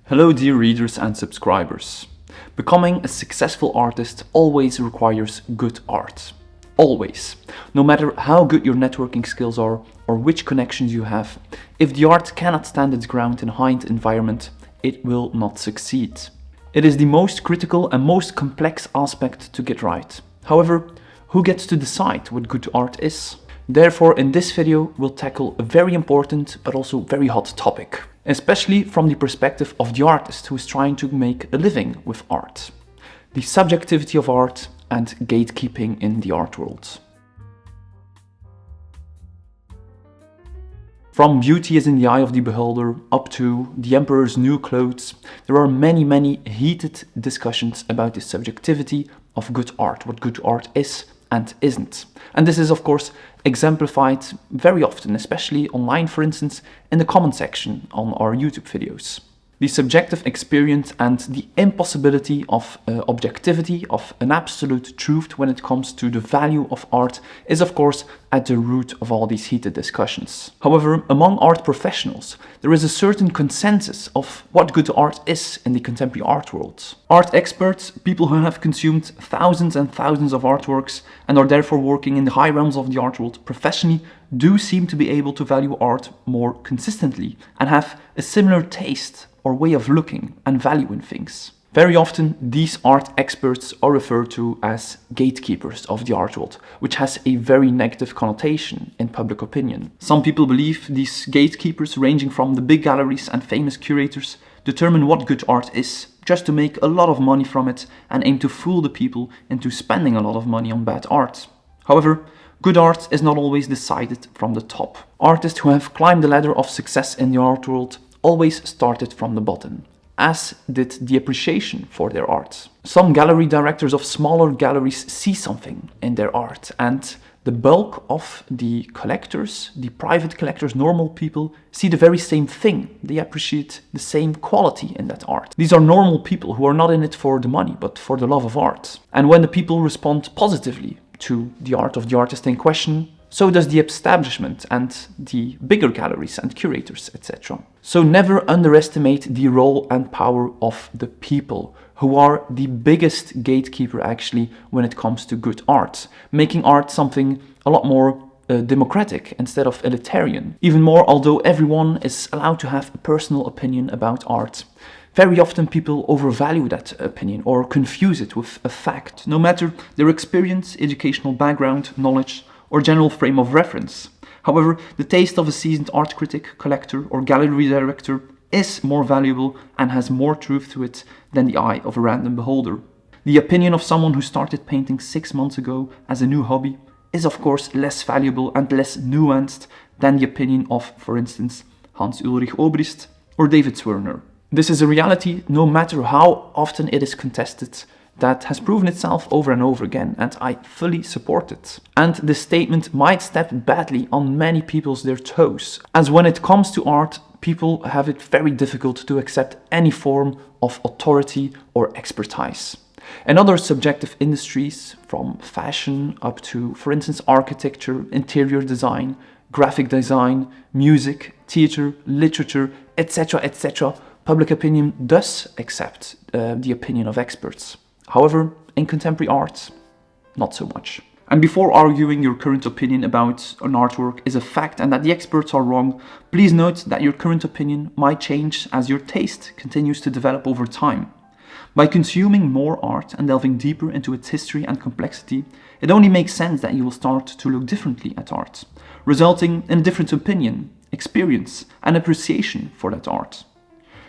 Hello dear readers and subscribers. Becoming a successful artist always requires good art. Always. No matter how good your networking skills are or which connections you have, if the art cannot stand its ground in a high-end environment, it will not succeed. It is the most critical and most complex aspect to get right. However, who gets to decide what good art is? Therefore, in this video, we'll tackle a very important but also very hot topic, especially from the perspective of the artist who is trying to make a living with art. The subjectivity of art and gatekeeping in the art world. From beauty is in the eye of the beholder up to the emperor's new clothes, there are many heated discussions about the subjectivity of good art, what good art is and isn't. And this is of course exemplified very often, especially online, for instance, in the comment section on our YouTube videos. The subjective experience and the impossibility of objectivity, of an absolute truth when it comes to the value of art is of course at the root of all these heated discussions. However, among art professionals, there is a certain consensus of what good art is in the contemporary art world. Art experts, people who have consumed thousands and thousands of artworks and are therefore working in the high realms of the art world professionally, do seem to be able to value art more consistently and have a similar taste or way of looking and valuing things. Very often, these art experts are referred to as gatekeepers of the art world, which has a very negative connotation in public opinion. Some people believe these gatekeepers, ranging from the big galleries and famous curators, determine what good art is, just to make a lot of money from it and aim to fool the people into spending a lot of money on bad art. However, good art is not always decided from the top. Artists who have climbed the ladder of success in the art world always started from the bottom, as did the appreciation for their art. Some gallery directors of smaller galleries see something in their art, and the bulk of the collectors, the private collectors, normal people, see the very same thing. They appreciate the same quality in that art. These are normal people who are not in it for the money, but for the love of art. And when the people respond positively to the art of the artist in question, so does the establishment and the bigger galleries and curators, etc. So never underestimate the role and power of the people, who are the biggest gatekeeper actually when it comes to good art, making art something a lot more democratic instead of elitarian. Even more, although everyone is allowed to have a personal opinion about art, very often people overvalue that opinion or confuse it with a fact, no matter their experience, educational background, knowledge, or general frame of reference. However, the taste of a seasoned art critic, collector, or gallery director is more valuable and has more truth to it than the eye of a random beholder. The opinion of someone who started painting 6 months ago as a new hobby is of course less valuable and less nuanced than the opinion of, for instance, Hans Ulrich Obrist or David Zwirner. This is a reality, no matter how often it is contested, that has proven itself over and over again, and I fully support it. And this statement might step badly on many people's their toes, as when it comes to art, people have it very difficult to accept any form of authority or expertise. In other subjective industries, from fashion up to, for instance, architecture, interior design, graphic design, music, theater, literature, etc., public opinion does accept the opinion of experts. However, in contemporary art, not so much. And before arguing your current opinion about an artwork is a fact and that the experts are wrong, please note that your current opinion might change as your taste continues to develop over time. By consuming more art and delving deeper into its history and complexity, it only makes sense that you will start to look differently at art, resulting in a different opinion, experience, and appreciation for that art.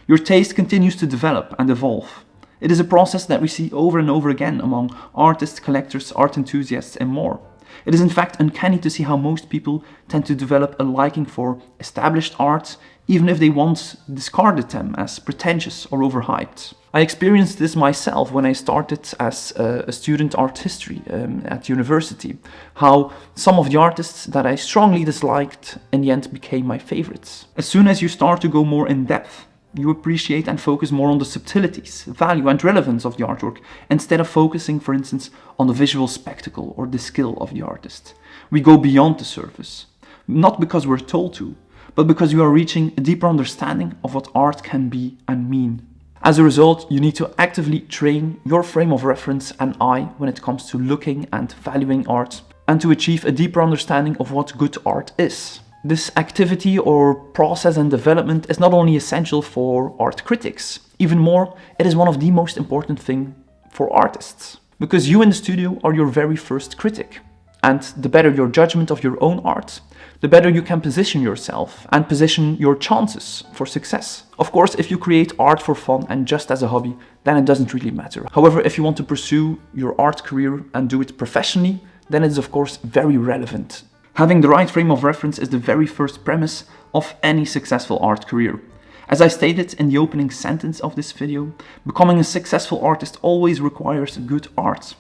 Your taste continues to develop and evolve. It is a process that we see over and over again among artists, collectors, art enthusiasts, and more. It is in fact uncanny to see how most people tend to develop a liking for established art, even if they once discarded them as pretentious or overhyped. I experienced this myself when I started as a student art history at university, how some of the artists that I strongly disliked in the end became my favorites. As soon as you start to go more in depth, you appreciate and focus more on the subtleties, value and relevance of the artwork, instead of focusing, for instance, on the visual spectacle or the skill of the artist. We go beyond the surface, not because we're told to, but because you are reaching a deeper understanding of what art can be and mean. As a result, you need to actively train your frame of reference and eye when it comes to looking and valuing art, and to achieve a deeper understanding of what good art is. This activity or process and development is not only essential for art critics, even more, it is one of the most important things for artists. Because you in the studio are your very first critic. And the better your judgment of your own art, the better you can position yourself and position your chances for success. Of course, if you create art for fun and just as a hobby, then it doesn't really matter. However, if you want to pursue your art career and do it professionally, then it is of course very relevant. Having the right frame of reference is the very first premise of any successful art career. As I stated in the opening sentence of this video, becoming a successful artist always requires good art.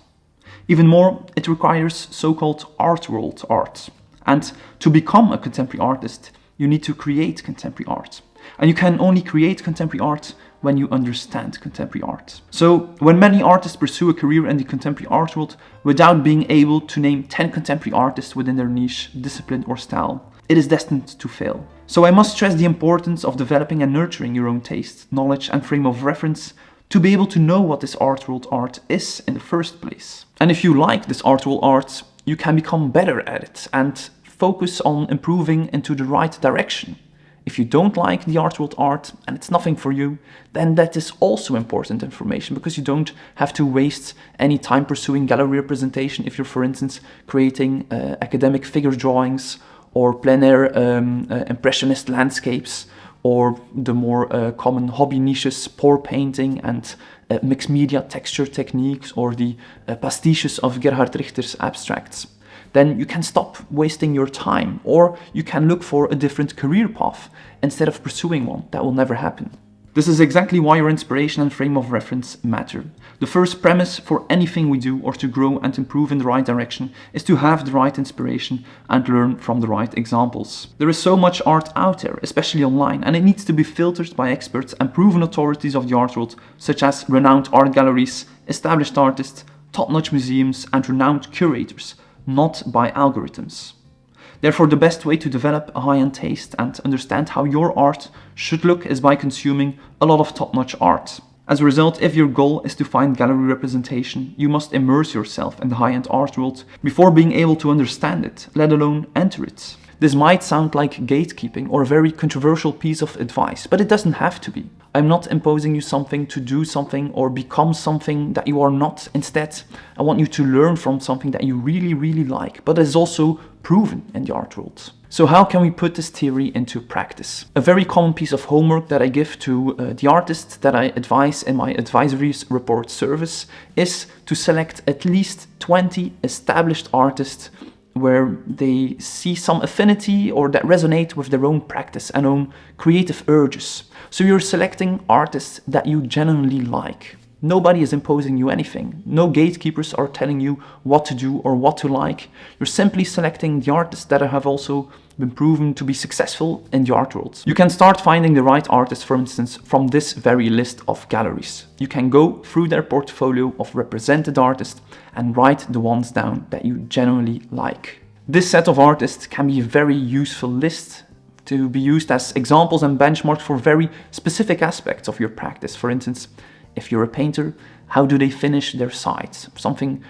Even more, it requires so-called art world art. And to become a contemporary artist, you need to create contemporary art. And you can only create contemporary art when you understand contemporary art. So, when many artists pursue a career in the contemporary art world without being able to name 10 contemporary artists within their niche, discipline or style, it is destined to fail. So I must stress the importance of developing and nurturing your own taste, knowledge and frame of reference to be able to know what this art world art is in the first place. And if you like this art world art, you can become better at it and focus on improving into the right direction. If you don't like the art world art and it's nothing for you, then that is also important information, because you don't have to waste any time pursuing gallery representation if you're, for instance, creating academic figure drawings or plein air impressionist landscapes, or the more common hobby niches, pour painting and mixed media texture techniques, or the pastiches of Gerhard Richter's abstracts. Then you can stop wasting your time, or you can look for a different career path instead of pursuing one. That will never happen. This is exactly why your inspiration and frame of reference matter. The first premise for anything we do or to grow and improve in the right direction is to have the right inspiration and learn from the right examples. There is so much art out there, especially online, and it needs to be filtered by experts and proven authorities of the art world, such as renowned art galleries, established artists, top-notch museums and renowned curators, not by algorithms. Therefore, the best way to develop a high-end taste and understand how your art should look is by consuming a lot of top-notch art. As a result, if your goal is to find gallery representation, you must immerse yourself in the high-end art world before being able to understand it, let alone enter it. This might sound like gatekeeping or a very controversial piece of advice, but it doesn't have to be. I'm not imposing you something to do something or become something that you are not. Instead, I want you to learn from something that you really, really like, but is also proven in the art world. So how can we put this theory into practice? A very common piece of homework that I give to the artists that I advise in my advisory report service is to select at least 20 established artists where they see some affinity or that resonate with their own practice and own creative urges. So you're selecting artists that you genuinely like. Nobody is imposing you anything. No gatekeepers are telling you what to do or what to like. You're simply selecting the artists that have also been proven to be successful in the art world. You can start finding the right artists, for instance, from this very list of galleries. You can go through their portfolio of represented artists and write the ones down that you genuinely like. This set of artists can be a very useful list to be used as examples and benchmarks for very specific aspects of your practice. For instance, if you're a painter, how do they finish their sides? Something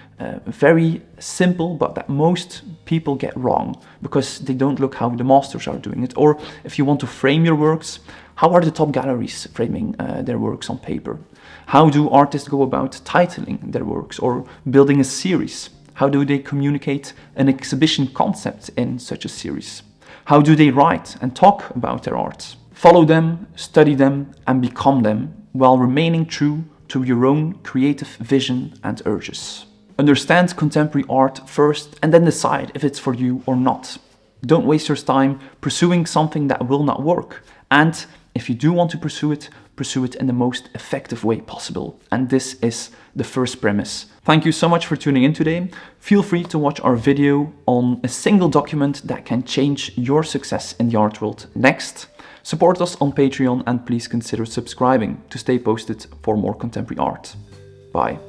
very simple, but that most people get wrong because they don't look how the masters are doing it. Or if you want to frame your works, how are the top galleries framing their works on paper? How do artists go about titling their works or building a series? How do they communicate an exhibition concept in such a series? How do they write and talk about their art? Follow them, study them, and become them, while remaining true to your own creative vision and urges. Understand contemporary art first and then decide if it's for you or not. Don't waste your time pursuing something that will not work. And if you do want to pursue it in the most effective way possible. And this is the first premise. Thank you so much for tuning in today. Feel free to watch our video on a single document that can change your success in the art world next. Support us on Patreon and please consider subscribing to stay posted for more contemporary art. Bye.